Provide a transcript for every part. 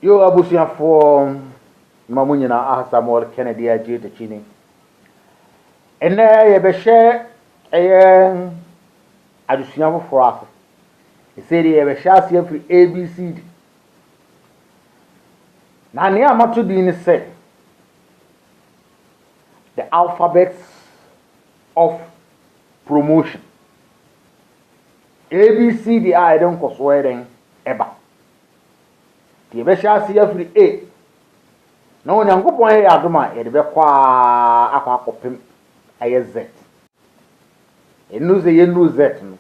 Yo abusia for mamunyina Samuel Kennedy aje de chini. Ene ye be share adusua foforo aso. E say ye be share asia free ABCD. Na ne amato di ni say the alphabets of promotion. ABCD I don't kosweren eba. Ti be share asia free A. Na onyankopon ye adoma ye de be kwa akwa akopem aye Z. Enu ze ye nu Z no.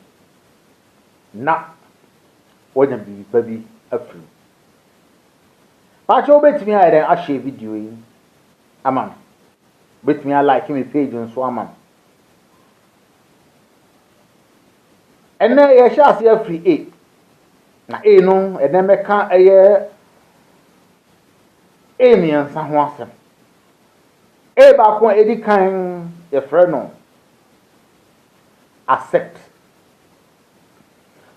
Na wonya bi pa bi afiri. Pa cho betimi aye den a share video yi. Aman. Betimi a like me page nso aman. Ene ye sha ase afiri A. Na A no ene meka aye miensa ho asem. A ba ko edi kan ye frɛ no accept.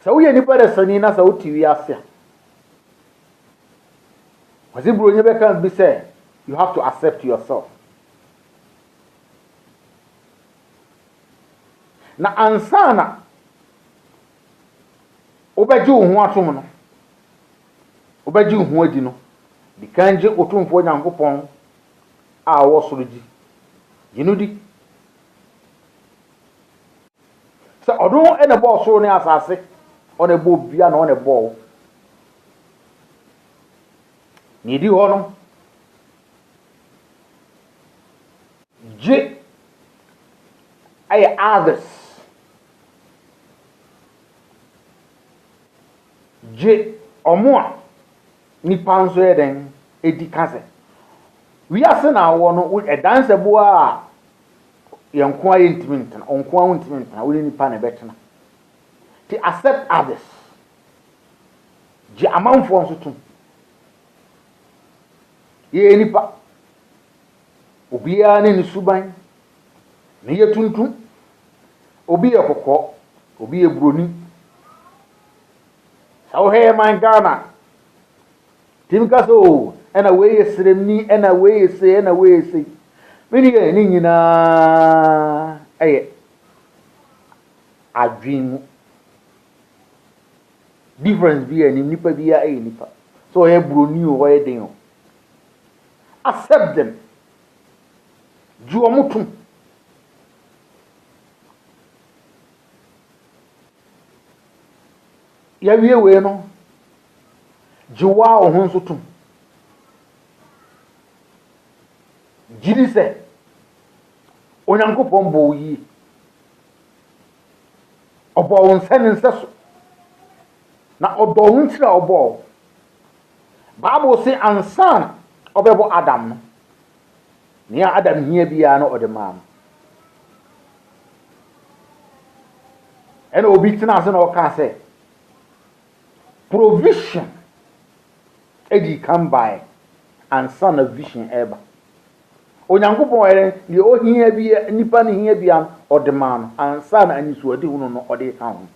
So we nipa da sani na so tiwi ase. Kwazi bro nye be kan bi say you have to accept yourself. Na ansana obaji ho atom no. Obaji ho adi no. Di kanje otumfo Nyankopɔn a wo soro ji. Jinudi. So odun ene bo soro ne asase. One bo bia na one bo. Ni di ho no. Je ay others. Je omo nipa nso eden edi kase. We ase na wo no e dance bo a yenko aye intimate na onko a intimate na we nipa na betena. To accept others. Je amanfo nso tum. Ye nipa obi a ne ni suban ne ye tuntum obi ye kokko obi ye broni sawo he man Ghana tim kaso ena we ye sremni ena we ye se ena we ye se mini ye ni nyina eye adwin difference bi ani nipa bi a eye nipa so he broni o he den o accept them juo mutum ya wie we no jiwa o ho nso tum jiri se onyankopon bo yi obo won sene nseso na odo won tira obo Bible say ansan obebo Adam no ni Adam hia bia no odema ene obi tina ase na o ka say provision edi come by and son of vision eba onyankopon ere ni o hia bia nipa ni hia bia odema no ansan anisu odi hunu no odi ka ho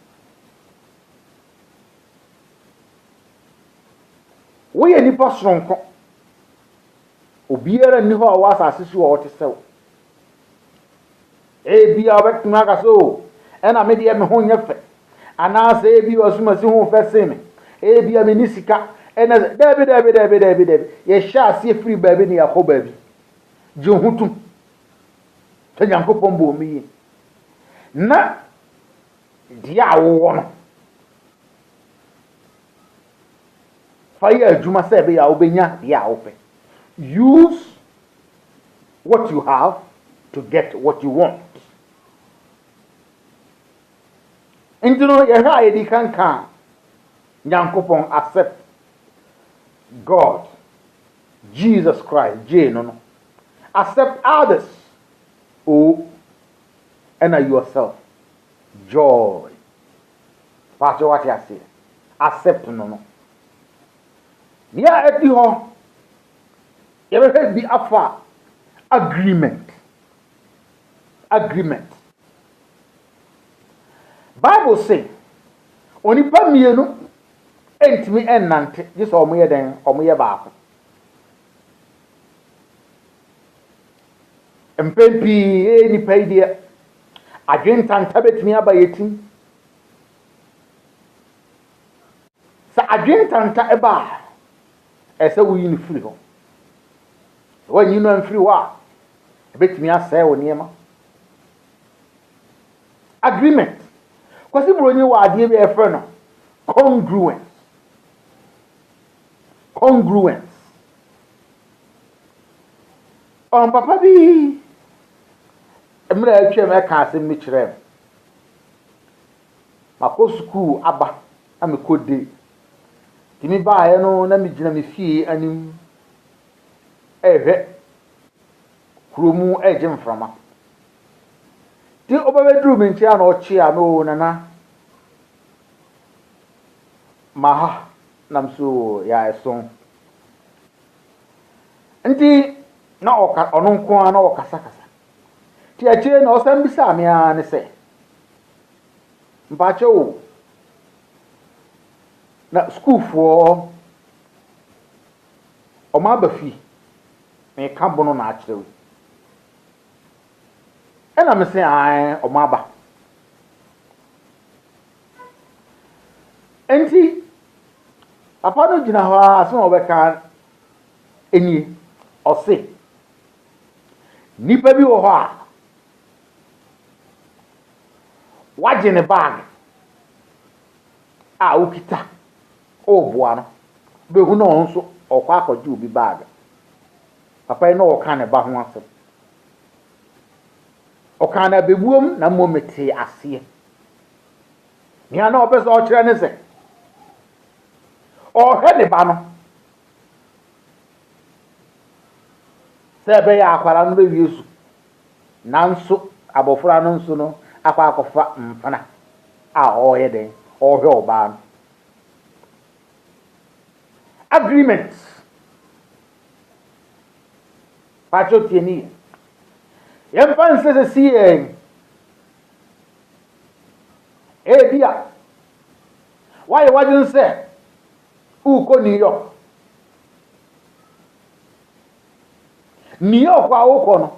wo ye nipa sonko obiara ni ho a wasa asisi wo tesew bia obetuma ka so ena me de me ho nyefe ana se bi wasuma si ho fese me bia me ni sika ena dabi ye sha se free baby ni yakoba bi je hutum Nyankopon bo mi na dia wo no fire adwuma se be ya obenya dia ope. Use what you have to get what you want. Into no ye ha ye di kanka Nyankopon accept God Jesus Christ je no no accept others and yourself joy part what you say accept no no ya edi ho you will be afa agreement Bible say onipa mienu entimi ennante gye sɛ ɔmo yɛ den ɔmo yɛ baako mpɛn pii nipa yi deɛ adwentanta betumi aba yɛtim sɛ adwentanta ɛba a ɛsɛ woyi no firi hɔ wɔnyi no amfiri hɔ a ɛbɛtumi asɛe wo nneɛma agreement kwasi buronyi wɔ adeɛ bi ɛfrɛ no congruence papa bi mmerɛ atwam ɛka asɛm no kyerɛ m makɔ sukuu aba na mekɔ de timi baeɛ no na megyina me fie anim ɛhwɛ kuromu ɛgye mframa ti ɔbɛbɛduru me nkyɛn na ɔkye a no nana maha nam so ya ɛso nti na ɔno nko a na ɔkasakasa ti akyire na ɔsan bisa me a ne sɛ mpakyɛ o na skuulfoɔ ɔmo aba fi meka bono na akyerɛ wo ɛna me sɛ ɔmo aba enti papa no gyina hɔ a asɛm a ɔbɛka enie ɔse nipa bi wɔ hɔ a wagye ne baage a wokita ɔɔboa no bɛhu na ɔno nso ɔkɔ akɔgye obi baage papa yi na ɔka ne ba ho asɛm ɔka na bebuom na mmom metee aseɛ nea na ɔpɛ sɛ ɔkyerɛ ne sɛ ɔhwɛ ne ba no sɛ ɛbɛyɛ akwara no bɛwie su nanso abɔfra no nso no akɔ akɔfa mfana a ɔreyɛ den ɔhwɛ ɔbaa no agreement patro tieni yɛmfa nsɛ sɛ si yɛn ebia wayɛ wadwen sɛ wokɔ New York a wokɔ no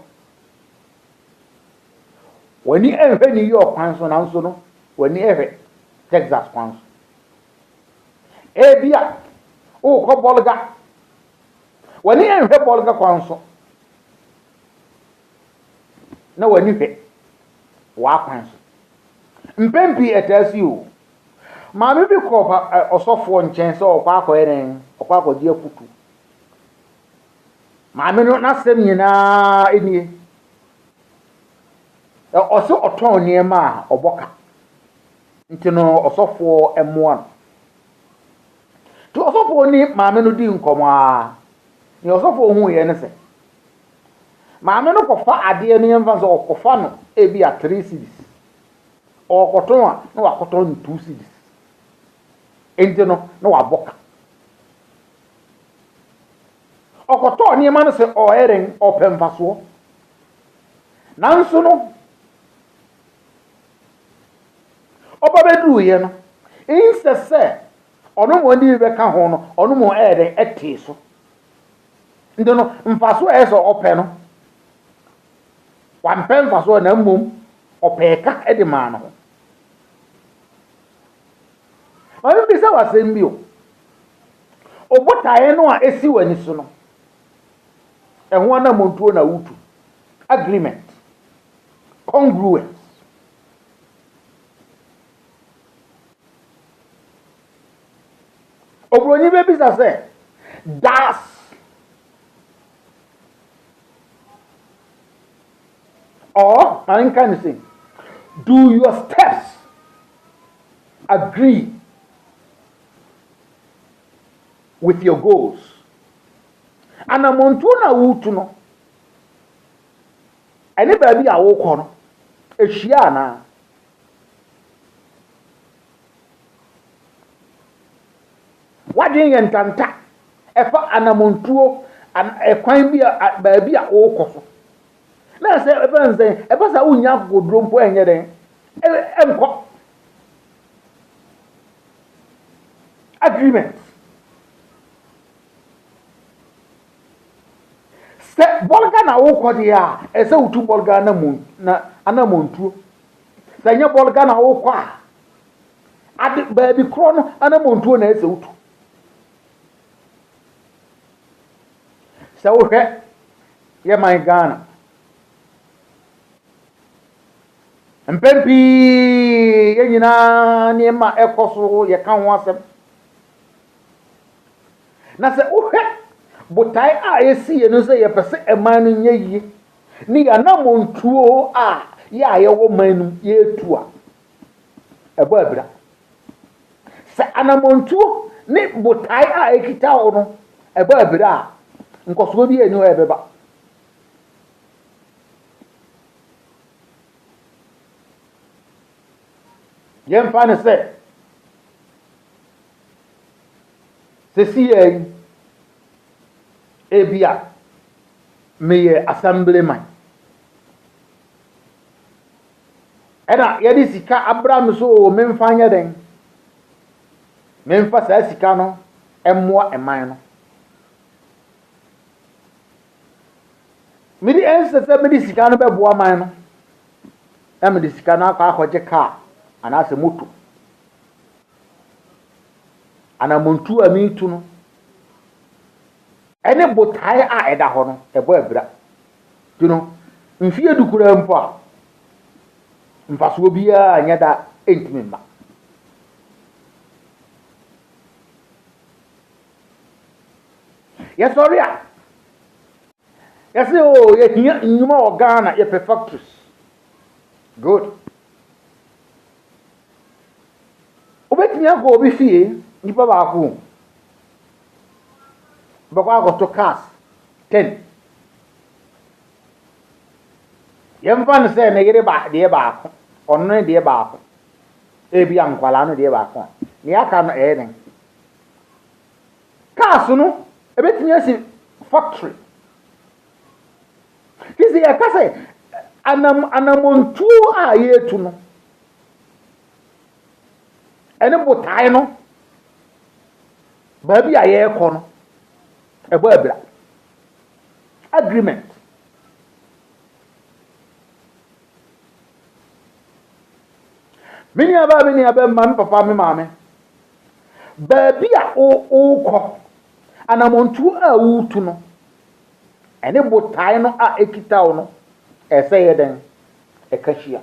w'ani ɛnhwɛ New York kwan so nanso no w'ani ɛhwɛ Texas kwan so ebia wokɔ Bolga w'ani ɛnhwɛ Bolga kwan so na w'ani hwɛ w'akwan so mpɛmpi ɛtaasi o maame bi kɔ ɔsɔfoɔ nkyɛn sɛ ɔkɔ akɔyɛ den ɔkɔ akɔgye akutu maame no n'asɛm nyinaa enie ɔsɛ ɔtɔn nneɛma a ɔbɔka nti no ɔsɔfoɔ ɛmoa no nti ɔsɔfoɔ ni maame no di nkɔmɔ a ne ɔsɔfoɔ hu yɛ ne sɛ maame no kɔfa adeɛ no yɛmfa sɛ ɔkɔfa no ebi a 3 cedis ɔkɔtɔn a na wakɔtɔn no 2 cedis nti no na wabɔka ɔkɔtɔɔ nneɛma no sɛ ɔyɛren ɔpɛ mfasoɔ nanso no ɔba bɛduruiɛ no nsɛ sɛ ɔno mo ani bɛka ho no ɔno mo ɛyɛden ɛtee so nti no mfasoɔ ɛyɛ sɛ ɔpɛ no wampɛ mfasoɔ na mmom ɔpɛɛ ka ɛde maa no ho maame bi sɛ wasɛm bi o ɔbotaeɛ no a ɛsi w'ani so no ɛho anamontuo na wotu agreement congruence oburonyi bɛbisa sɛ do your steps agree with your goals anamontuo na wotu no ɛne baabi a wokɔ no ehyia ana wadwen yɛ ntanta ɛfa anamontuo ɛkwan bi a baabi a wokɔ so na sɛ ɛbɛn sɛ wonya godro mpo ɛnyɛ den ɛnkɔ agreement. Se bolga na wo kwode a ese utu bolga na anamontuo. Se nye bolga na wo kwa ade baabi kro no anamontuo na ese utu. Se wo hwe ye man Ghana mpempi ye nyina ne ma ekoso ye kan ho asem na se wo hwe botai a esi ye no se ye pese eman no nye yie ni ya na montuo a ya ye wo manum ye etu a ebo abira se anamontuo ni botai a ekita wo no ebo abira nkoso bi enu ebeba yemfa ne se si ebia meye assemblyman ena yedi sika Abraham so memfa nya den memfa sa sika no emmoa eman no midi ense se midi sika no beboa man no na midi sika no akwa akwaje car anase moto ana montu amitu no ene botai a eda ho no ebo abira tuno mfie dukura mpo a mfaso bia anya da entimi ma ya sorry a ya se o ye hiya nyuma o Ghana ye factories good obetimi akọ obi fie nipa baako bako akoto cars 10 yemfa ne se ne yire ba de baako onno de baako ebi ankwala no de baako ne aka no den cars no ebetimi asi factory kisi ya kase anamontu a yetu no ene botai no baabi a ye ko no ebo abira agreement mini aba mam papa me mame baabi a o ko anamontu a wutu no ene botai no a ekitaw no ese ye den ekashia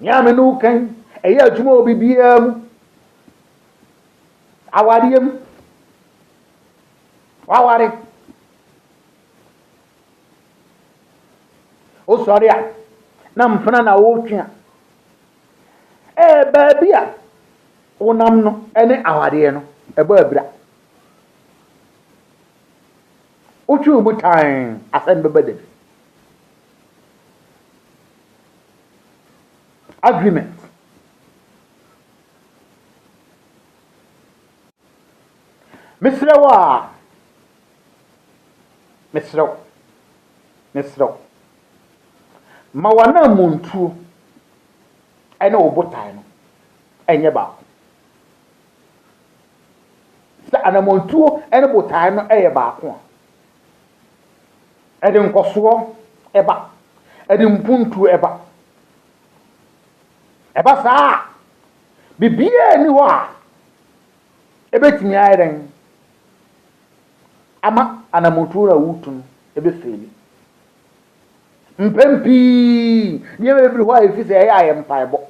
nyame no kan eya adwuma obi bia mu awariem waware o sorry a na mfana na wo twa baabi a wonam no ene aware no eba abira o twa mu tan asan bebede agreement Misrawa mawana muntu ene obotai no enye ba sa ana muntu ene botai no eye ba ko ede nkoso eba ede mpuntu eba sa bibia ni ho a ebetimi ayren ama anamotura wutun ebe feli mpempi niye ebiri ho a efise eye ayempaibo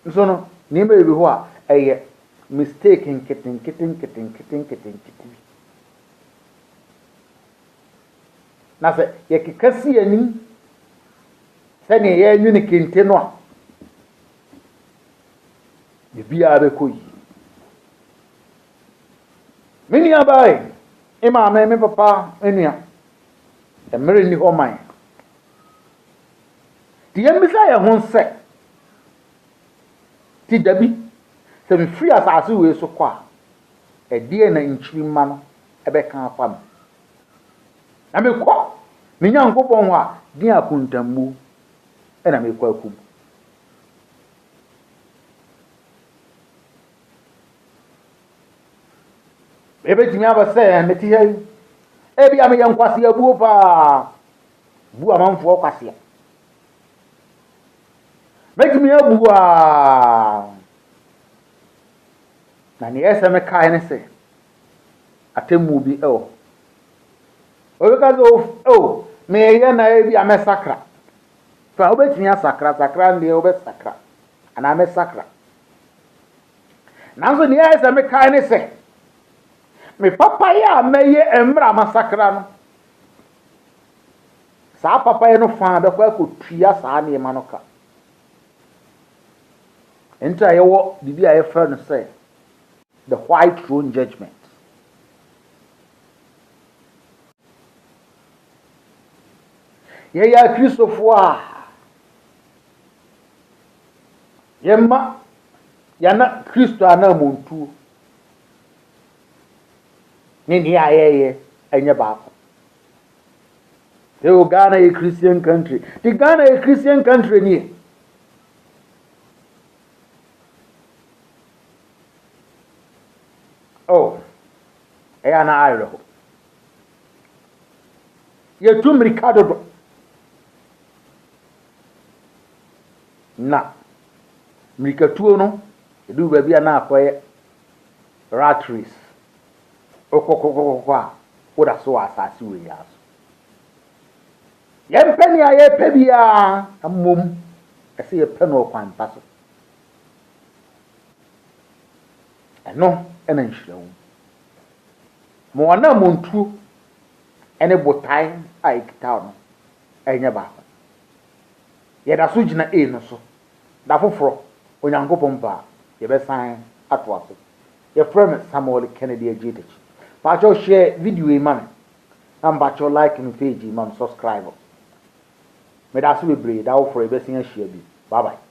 nso no niye ebiri ho a eye mistake kitten na se ye kikasi ani se ne ye nyuni kente no a bibia be koyi mini abai ima me papa enua emere ni ho man ti yemisa ye ho nse ti dabi se me free asase we so kwa die na nchirima no ebe kan afam na me kwa me nyankopon ho a din akuntammu e na me kwa akum ebetimi abese meti he ebi am ye nkwase abuo pa bu amanfo kwase metimi abu na ne ese me kai ne se atemu bi obeka zo me ye na ebi amesakra fa obetimi asakra ndi obesakra ana amesakra nanzo ne ese me kai ne se me papa ya meye emra masakra no sa papa ye no fa be kwa kotua sa ne ma no ka enta ye wo bibi a ye fra no say the white throne judgment. Ye ya Christopher a ye ma ya na Christo ana montu ni ayeye enye baako. The Ghana a Christian country. The Ghana a Christian country ni. Oh, na ayro. Ye tum Ricardo na mirikatuo no edu ba bia na akoye rat race okokokokwa oda so asase we yaso ye mpeni a ye pe bia amom ese ye pe no kwan paso eno ena nhirawo mo na montu ene botai a ikita no enya ba ye da so gina no so da foforo onyankopon pa ye be san ato aso ye frame Samuel Kennedy Agitachi pa cho share video e man number cho like no page man subscribe me da so be bre da wo for e be sin a share bi bye bye.